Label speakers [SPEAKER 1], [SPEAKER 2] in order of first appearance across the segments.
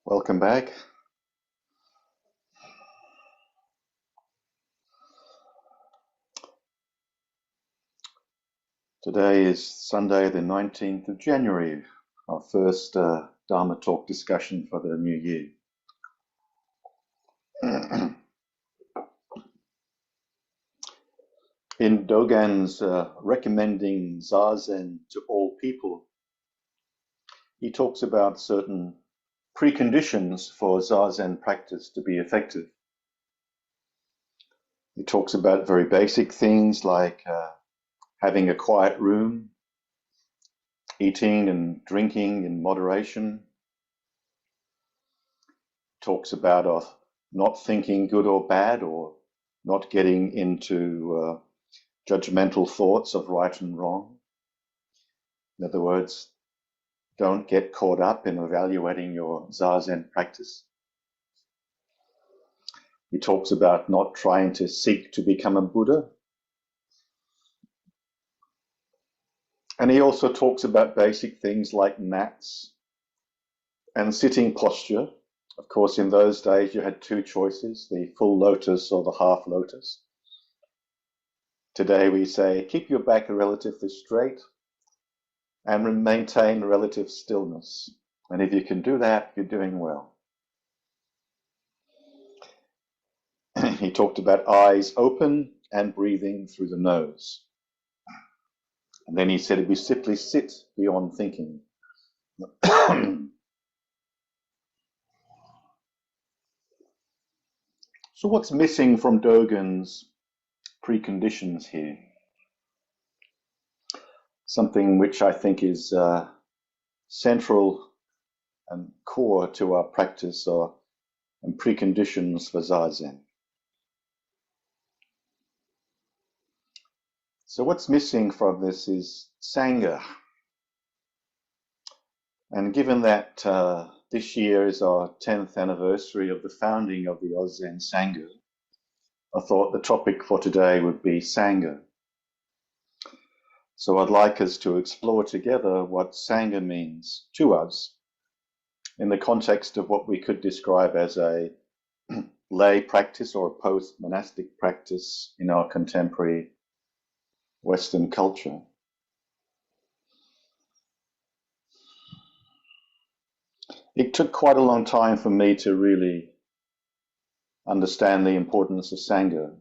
[SPEAKER 1] Welcome back. Today is Sunday, the 19th of January, our first Dharma talk discussion for the new year. In Dogen's recommending Zazen to all people, he talks about certain preconditions for Zazen practice to be effective. He talks about very basic things like having a quiet room, eating and drinking in moderation. Talks about not thinking good or bad, or not getting into judgmental thoughts of right and wrong. In other words, don't get caught up in evaluating your Zazen practice. He talks about not trying to seek to become a Buddha. And he also talks about basic things like mats and sitting posture. Of course, in those days, you had two choices, the full lotus or the half lotus. Today, we say, keep your back relatively straight and maintain relative stillness. And if you can do that, you're doing well. He talked about eyes open and breathing through the nose. And then he said, if we simply sit beyond thinking. So what's missing from Dogen's preconditions here? Something which I think is central and core to our practice and preconditions for Zazen. So what's missing from this is Sangha. And given that this year is our 10th anniversary of the founding of the Ozen Sangha, I thought the topic for today would be Sangha. So I'd like us to explore together what Sangha means to us in the context of what we could describe as a lay practice or a post-monastic practice in our contemporary Western culture. It took quite a long time for me to really understand the importance of Sangha.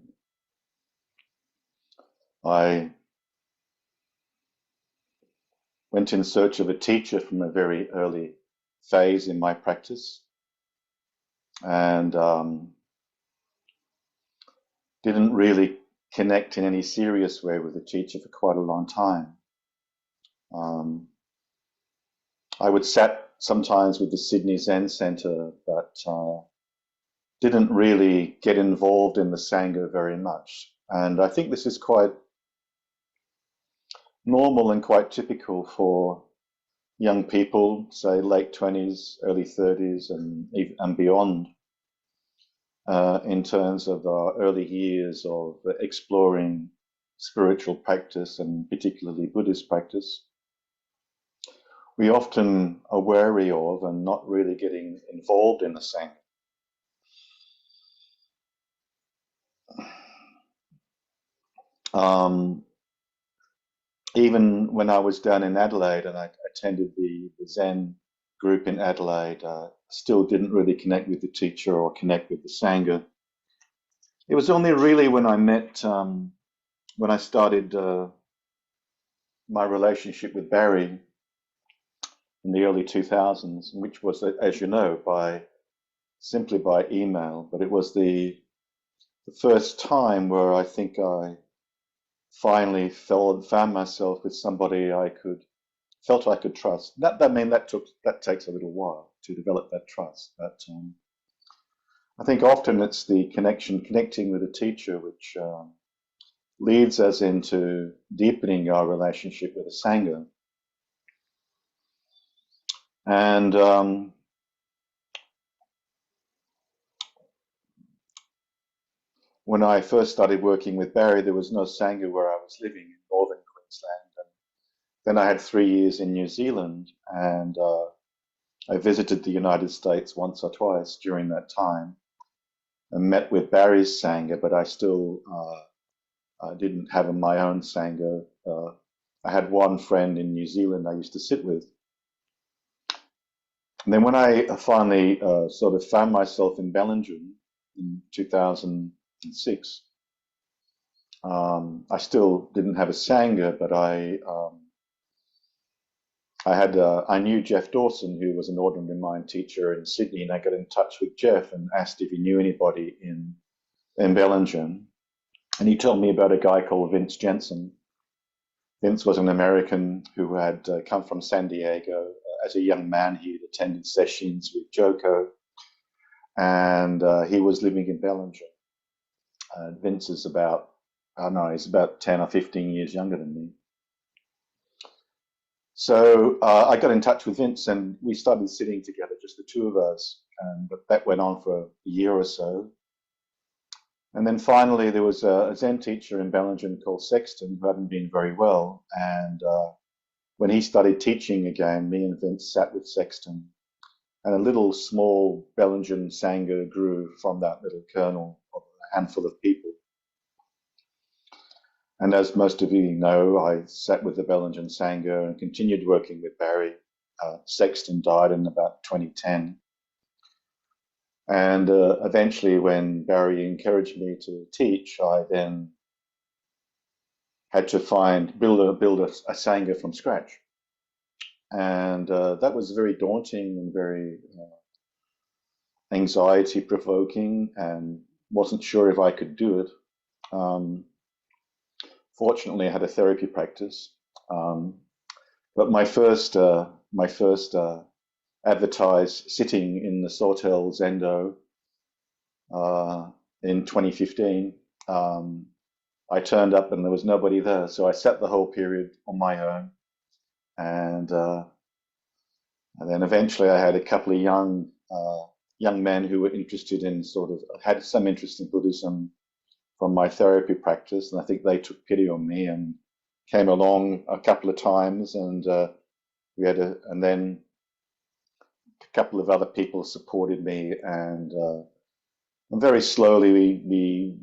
[SPEAKER 1] I went in search of a teacher from a very early phase in my practice, and didn't really connect in any serious way with the teacher for quite a long time. I would sat sometimes with the Sydney Zen Centre, but didn't really get involved in the Sangha very much. And I think this is quite normal and quite typical for young people, say late 20s, early 30s, and beyond, in terms of our early years of exploring spiritual practice and particularly Buddhist practice. We often are wary of and not really getting involved in the Sangha. Even when I was down in Adelaide and I attended the Zen group in Adelaide, still didn't really connect with the teacher or connect with the Sangha. It was only really when I met, when I started my relationship with Barry in the early 2000s, which was, as you know, simply by email, but it was the first time where I think I finally found myself with somebody felt I could trust. That takes a little while to develop that trust. But I think often it's the connecting with a teacher, which leads us into deepening our relationship with the Sangha. And when I first started working with Barry, there was no Sangha where I was living in northern Queensland. And then I had 3 years in New Zealand, and I visited the United States once or twice during that time and met with Barry's Sangha, but I still I didn't have my own Sangha. I had one friend in New Zealand I used to sit with. And then when I finally sort of found myself in Bellingham in 2006, I still didn't have a Sangha, but I knew Jeff Dawson, who was an ordinary mind teacher in Sydney, and I got in touch with Jeff and asked if he knew anybody in Bellingham. And he told me about a guy called Vince Jensen. Vince was an American who had come from San Diego. As a young man, he had attended sessions with Joko, and he was living in Bellingham. Vince is about, I don't know, he's about 10 or 15 years younger than me. So I got in touch with Vince and we started sitting together, just the two of us. But that went on for a year or so. And then finally there was a Zen teacher in Bellingham called Sexton who hadn't been very well. And when he started teaching again, me and Vince sat with Sexton. And a little small Bellingham Sangha grew from that little kernel of a handful of people. And as most of you know, I sat with the Bellingham Sangha and continued working with Barry. Sexton died in about 2010. And eventually when Barry encouraged me to teach, I then had to build a Sangha from scratch. And that was very daunting and very anxiety provoking, and wasn't sure if I could do it. Fortunately, I had a therapy practice, but my first advertised sitting in the Sawtell Zendo in 2015. I turned up and there was nobody there, so I sat the whole period on my own, and then eventually I had a couple of young men who were interested in had some interest in Buddhism from my therapy practice, and I think they took pity on me and came along a couple of times, and then a couple of other people supported me, and very slowly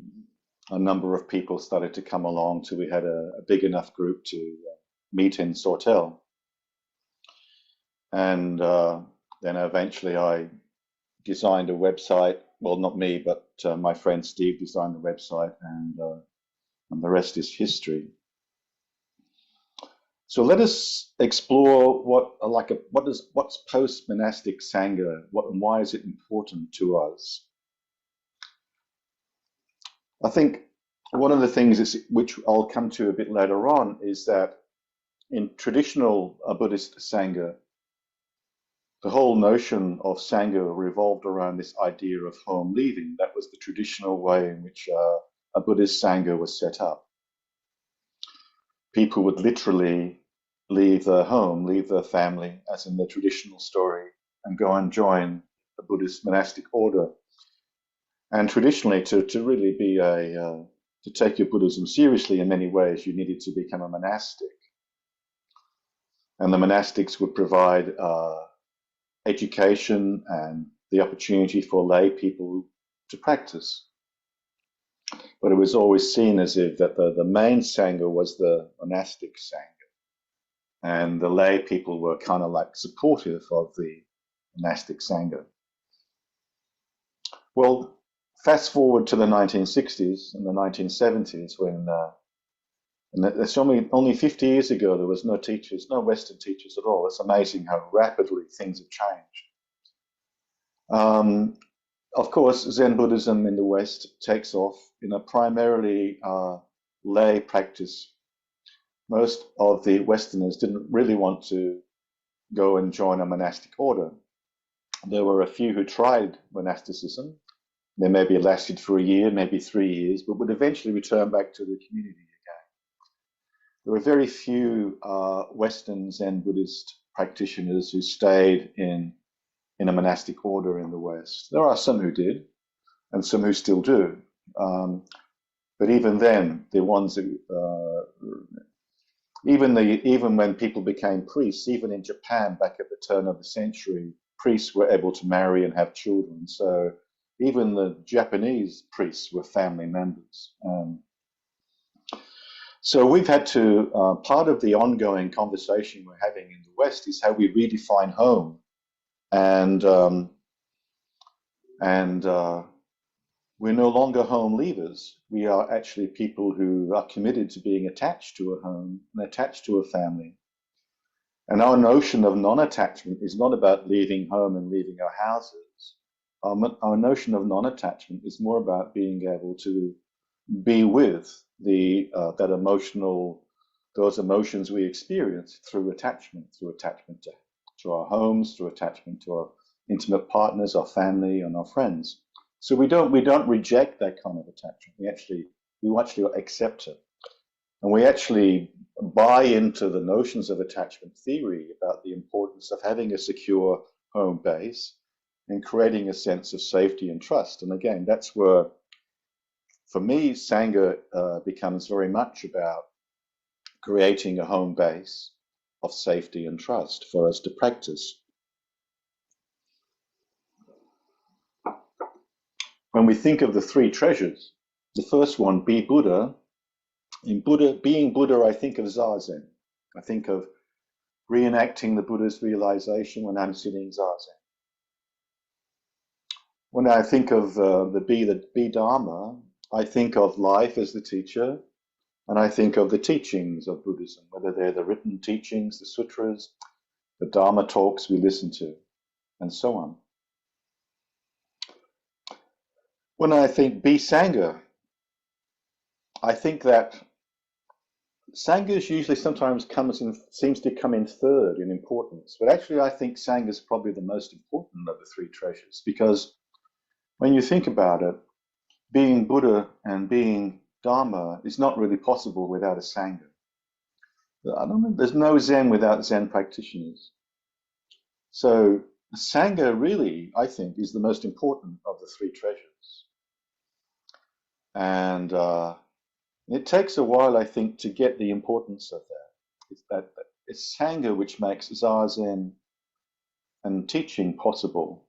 [SPEAKER 1] a number of people started to come along till we had a big enough group to meet in Sawtell. And then eventually I designed a website. Well, not me, but my friend Steve designed the website, and the rest is history. So let us explore what's post-monastic Sangha, and why is it important to us? I think one of the things which I'll come to a bit later on is that in traditional Buddhist Sangha, the whole notion of Sangha revolved around this idea of home leaving. That was the traditional way in which a Buddhist Sangha was set up. People would literally leave their home, leave their family, as in the traditional story, and go and join a Buddhist monastic order. And traditionally, to really be to take your Buddhism seriously in many ways, you needed to become a monastic. And the monastics would provide education and the opportunity for lay people to practice. But it was always seen as if that the main Sangha was the monastic Sangha, and the lay people were kind of like supportive of the monastic Sangha. Well, fast forward to the 1960s and the 1970s when, and that's only 50 years ago, there was no teachers, no Western teachers at all. It's amazing how rapidly things have changed. Of course, Zen Buddhism in the West takes off in a primarily lay practice. Most of the Westerners didn't really want to go and join a monastic order. There were a few who tried monasticism. They maybe lasted for a year, maybe 3 years, but would eventually return back to the community again. There were very few Western Zen Buddhist practitioners who stayed in a monastic order in the West. There are some who did, and some who still do. But even then, the ones who, even when people became priests, even in Japan back at the turn of the century, priests were able to marry and have children. So even the Japanese priests were family members. So we've had to, part of the ongoing conversation we're having in the West is how we redefine home. And we're no longer home leavers. We are actually people who are committed to being attached to a home and attached to a family. And our notion of non-attachment is not about leaving home and leaving our houses. Our notion of non-attachment is more about being able to be with that those emotions we experience through attachment to our homes, through attachment to our intimate partners, our family, and our friends. So we don't reject that kind of attachment. We actually accept it. And we actually buy into the notions of attachment theory about the importance of having a secure home base and creating a sense of safety and trust. And again, that's where, for me, Sangha becomes very much about creating a home base of safety and trust for us to practice. When we think of the three treasures, the first one, be Buddha. Being Buddha, I think of Zazen. I think of reenacting the Buddha's realization when I'm sitting Zazen. When I think of the be Dharma, I think of life as the teacher, and I think of the teachings of Buddhism, whether they're the written teachings, the sutras, the Dharma talks we listen to, and so on. When I think be Sangha, I think that Sangha usually sometimes seems to come in third in importance, but actually I think Sangha is probably the most important of the three treasures, because when you think about it, being Buddha and being Dharma is not really possible without a Sangha. There's no Zen without Zen practitioners. So Sangha really, I think, is the most important of the three treasures. And it takes a while, I think, to get the importance of that. It's Sangha which makes Zazen and teaching possible.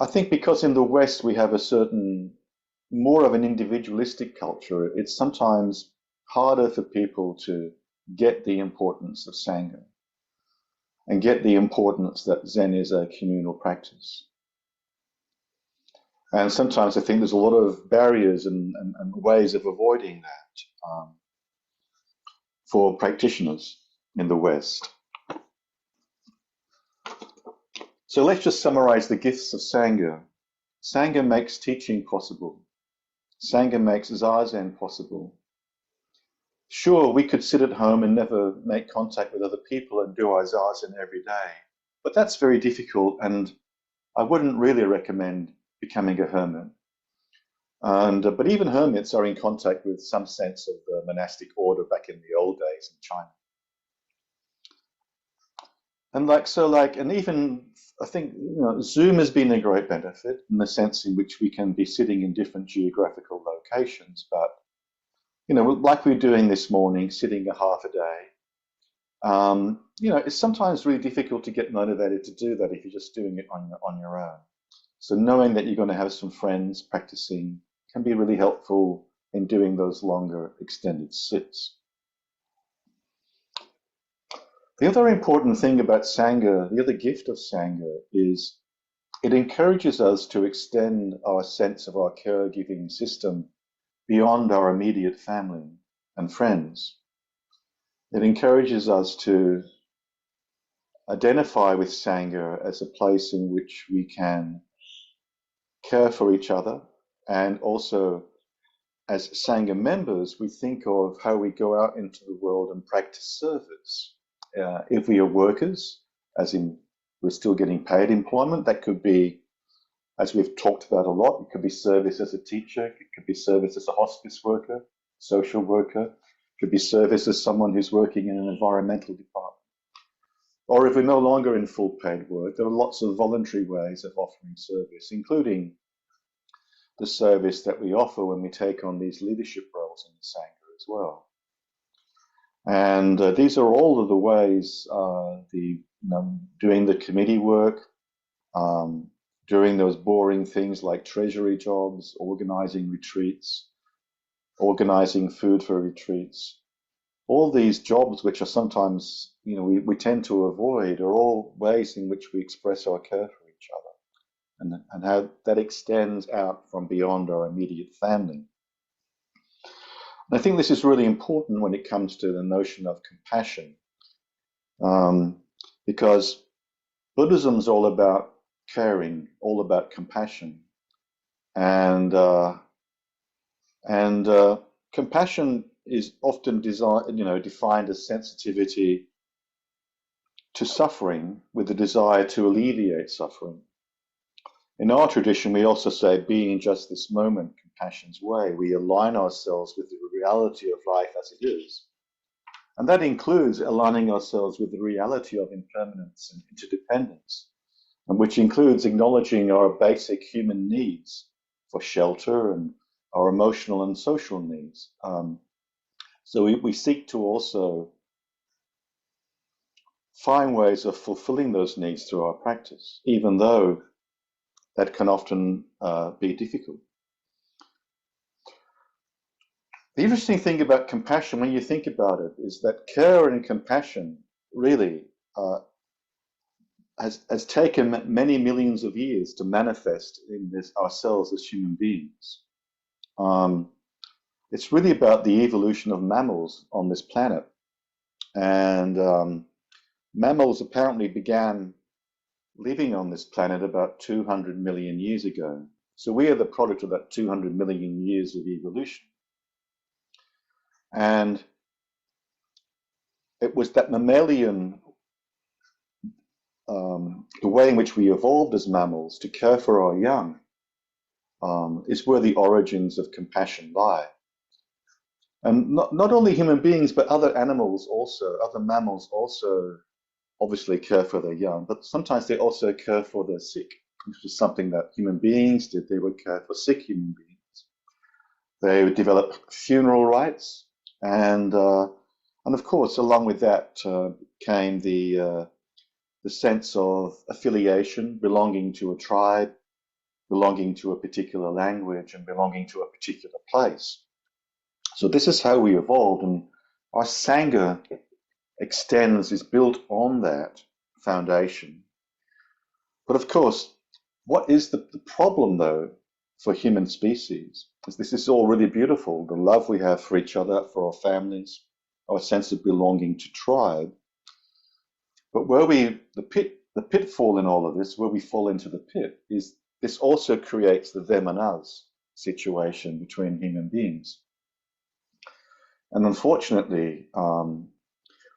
[SPEAKER 1] I think because in the West we have more of an individualistic culture, it's sometimes harder for people to get the importance of Sangha and get the importance that Zen is a communal practice. And sometimes I think there's a lot of barriers and ways of avoiding that for practitioners in the West. So let's just summarize the gifts of Sangha. Sangha makes teaching possible. Sangha makes Zazen possible. Sure, we could sit at home and never make contact with other people and do our Zazen every day, but that's very difficult, and I wouldn't really recommend becoming a hermit. But even hermits are in contact with some sense of the monastic order back in the old days in China. And even I think Zoom has been a great benefit in the sense in which we can be sitting in different geographical locations, but like we're doing this morning, sitting a half a day, it's sometimes really difficult to get motivated to do that if you're just doing it on your own. So knowing that you're going to have some friends practicing can be really helpful in doing those longer extended sits. The other important thing about Sangha, the other gift of Sangha, is it encourages us to extend our sense of our caregiving system beyond our immediate family and friends. It encourages us to identify with Sangha as a place in which we can care for each other, and also as Sangha members, we think of how we go out into the world and practice service. If we are workers, as in we're still getting paid employment, that could be, as we've talked about a lot, it could be service as a teacher, it could be service as a hospice worker, social worker, it could be service as someone who's working in an environmental department. Or if we're no longer in full paid work, there are lots of voluntary ways of offering service, including the service that we offer when we take on these leadership roles in the Sangha as well. And these are all of the ways doing the committee work, doing those boring things like treasury jobs, organizing retreats, organizing food for retreats. All these jobs, which are sometimes, we tend to avoid, are all ways in which we express our care for each other, and how that extends out from beyond our immediate family. And I think this is really important when it comes to the notion of compassion, because Buddhism is all about caring, all about compassion, and compassion is often defined as sensitivity to suffering with the desire to alleviate suffering. In our tradition, we also say, being just this moment, compassion's way. We align ourselves with the reality of life as it is. And that includes aligning ourselves with the reality of impermanence and interdependence, and which includes acknowledging our basic human needs for shelter and our emotional and social needs. So we seek to also find ways of fulfilling those needs through our practice, even though that can often be difficult. The interesting thing about compassion, when you think about it, is that care and compassion really has taken many millions of years to manifest in ourselves as human beings. It's really about the evolution of mammals on this planet. And mammals apparently began living on this planet about 200 million years ago. So we are the product of that 200 million years of evolution. And it was that mammalian, the way in which we evolved as mammals to care for our young, is where the origins of compassion lie. And not only human beings, but other animals also, other mammals also obviously care for their young, but sometimes they also care for their sick, which is something that human beings did. They would care for sick human beings. They would develop funeral rites, and of course, along with that came the sense of affiliation, belonging to a tribe, belonging to a particular language, and belonging to a particular place. So this is how we evolved, and our Sangha is built on that foundation. But of course, what is the problem, though, for human species? Because this is all really beautiful, the love we have for each other, for our families, our sense of belonging to tribe. But the pitfall in all of this, where we fall into the pit, is this also creates the them and us situation between human beings. And unfortunately,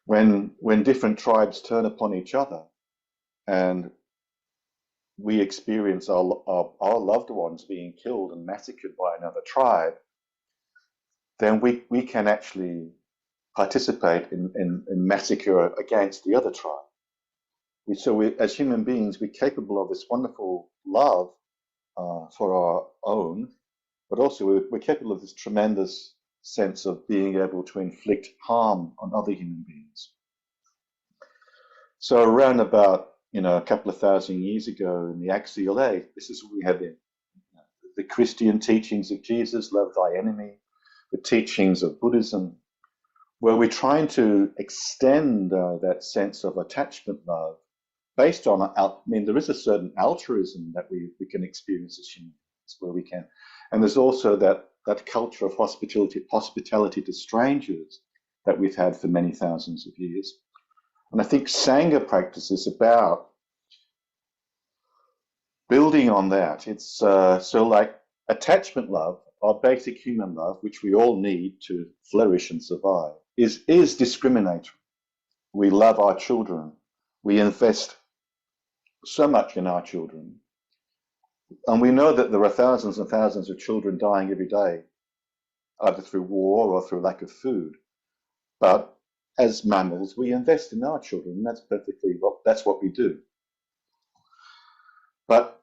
[SPEAKER 1] when different tribes turn upon each other and we experience our loved ones being killed and massacred by another tribe, then we can actually participate in massacre against the other tribe. As human beings, we're capable of this wonderful love for our own, but also we're capable of this tremendous sense of being able to inflict harm on other human beings. So around about a couple of thousand years ago in the Axial Age, this is what we have the Christian teachings of Jesus, love thy enemy, the teachings of Buddhism, where we're trying to extend that sense of attachment love based on, there is a certain altruism that we can experience as humans, where we can, and there's also that culture of hospitality to strangers that we've had for many thousands of years. And I think Sangha practice is about building on that. It's so like attachment love, our basic human love, which we all need to flourish and survive, is discriminatory. We love our children. We invest so much in our children. And we know that there are thousands and thousands of children dying every day, either through war or through lack of food. But as mammals, we invest in our children, and that's what we do. But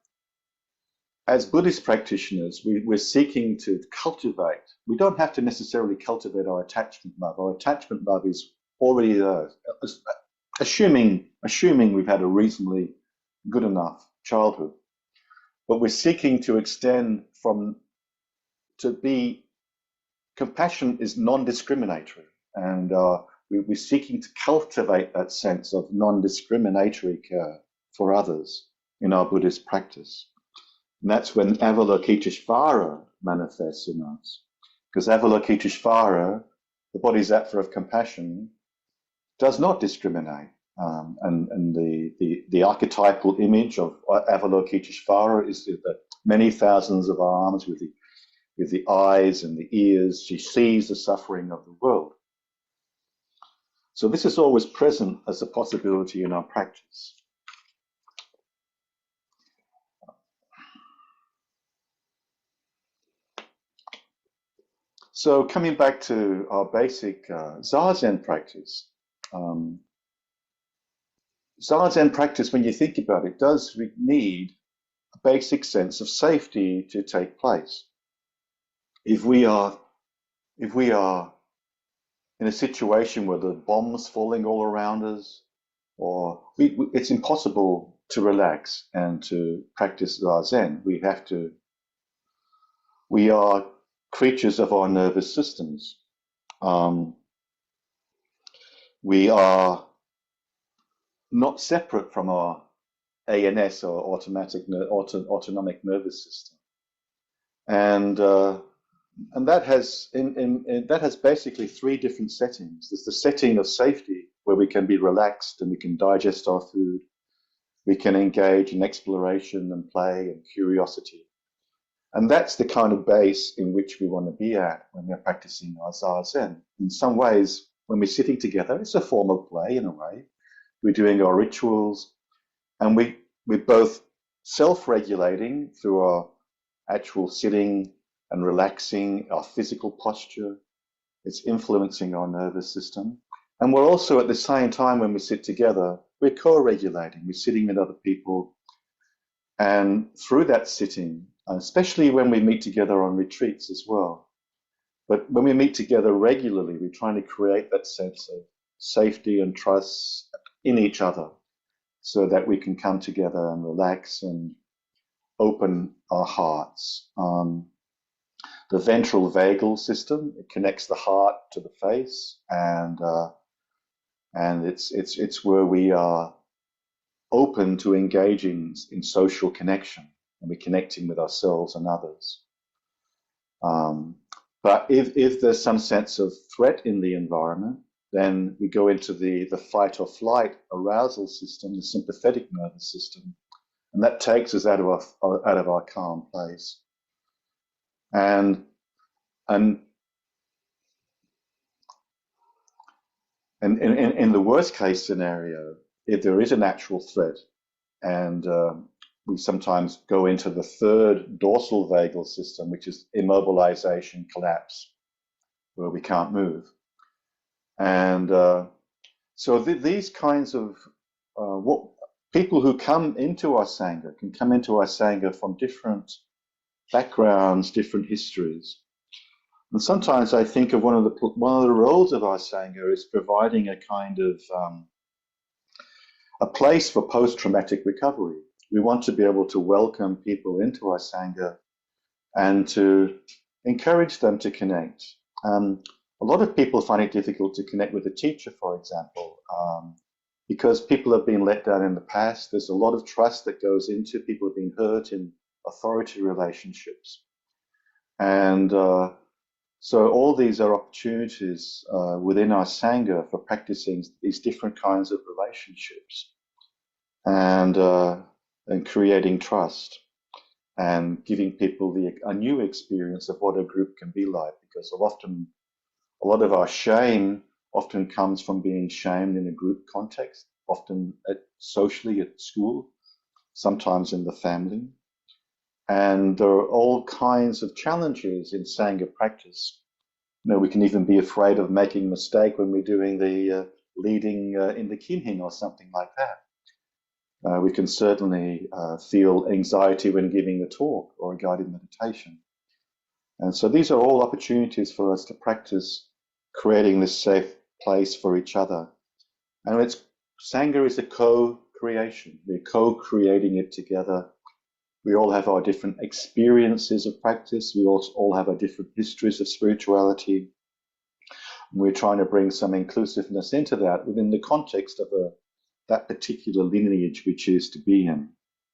[SPEAKER 1] as Buddhist practitioners, we're seeking to cultivate. We don't have to necessarily cultivate our attachment love. Our attachment love is already there, assuming we've had a reasonably good enough childhood. But we're seeking to extend to be, compassion is non-discriminatory, and we're seeking to cultivate that sense of non-discriminatory care for others in our Buddhist practice. And that's when Avalokiteshvara manifests in us. Because Avalokiteshvara, the bodhisattva of compassion, does not discriminate. And the archetypal image of Avalokiteshvara is the many thousands of arms with the eyes and the ears. She sees the suffering of the world. So this is always present as a possibility in our practice. So coming back to our basic Zazen practice, Zazen practice, when you think about it, does need a basic sense of safety to take place. If we are in a situation where the bombs falling all around us, or it's impossible to relax and to practice Zazen. We are creatures of our nervous systems. We are not separate from our ANS, or autonomic nervous system, and that has basically three different settings. There's the setting of safety, where we can be relaxed and we can digest our food. We can engage in exploration and play and curiosity. And that's the kind of base in which we want to be at when we're practicing our Zazen. In some ways, when we're sitting together, it's a form of play in a way. We're doing our rituals, and we're both self-regulating through our actual sitting and relaxing, our physical posture. It's influencing our nervous system. And we're also, at the same time, when we sit together, we're co-regulating. We're sitting with other people. And through that sitting, especially when we meet together on retreats as well, but when we meet together regularly, we're trying to create that sense of safety and trust in each other, so that we can come together and relax and open our hearts. The ventral vagal system, it connects the heart to the face, and it's where we are open to engaging in social connection, and we're connecting with ourselves and others. But if there's some sense of threat in the environment, then we go into the fight or flight arousal system, the sympathetic nervous system, and that takes us out of our calm place. And in the worst case scenario, if there is an actual threat, and we sometimes go into the third dorsal vagal system, which is immobilization, collapse, where we can't move. And so these kinds of what people who come into our Sangha can come into our Sangha from different backgrounds, different histories. And sometimes I think of one of the roles of our Sangha is providing a kind of a place for post-traumatic recovery. We want to be able to welcome people into our Sangha and to encourage them to connect. A lot of people find it difficult to connect with a teacher, for example, because people have been let down in the past. There's a lot of trust that goes into people have been hurt in authority relationships. And so all these are opportunities within our Sangha for practicing these different kinds of relationships and creating trust and giving people a new experience of what a group can be like, because a lot of our shame often comes from being shamed in a group context, often socially at school, sometimes in the family. And there are all kinds of challenges in Sangha practice. You know, we can even be afraid of making a mistake when we're doing the leading in the kinhin or something like that. We can certainly feel anxiety when giving a talk or a guided meditation. And so these are all opportunities for us to practice creating this safe place for each other. And Sangha is a co-creation. We're co-creating it together. We all have our different experiences of practice. We all have our different histories of spirituality. And we're trying to bring some inclusiveness into that within the context of that particular lineage we choose to be in.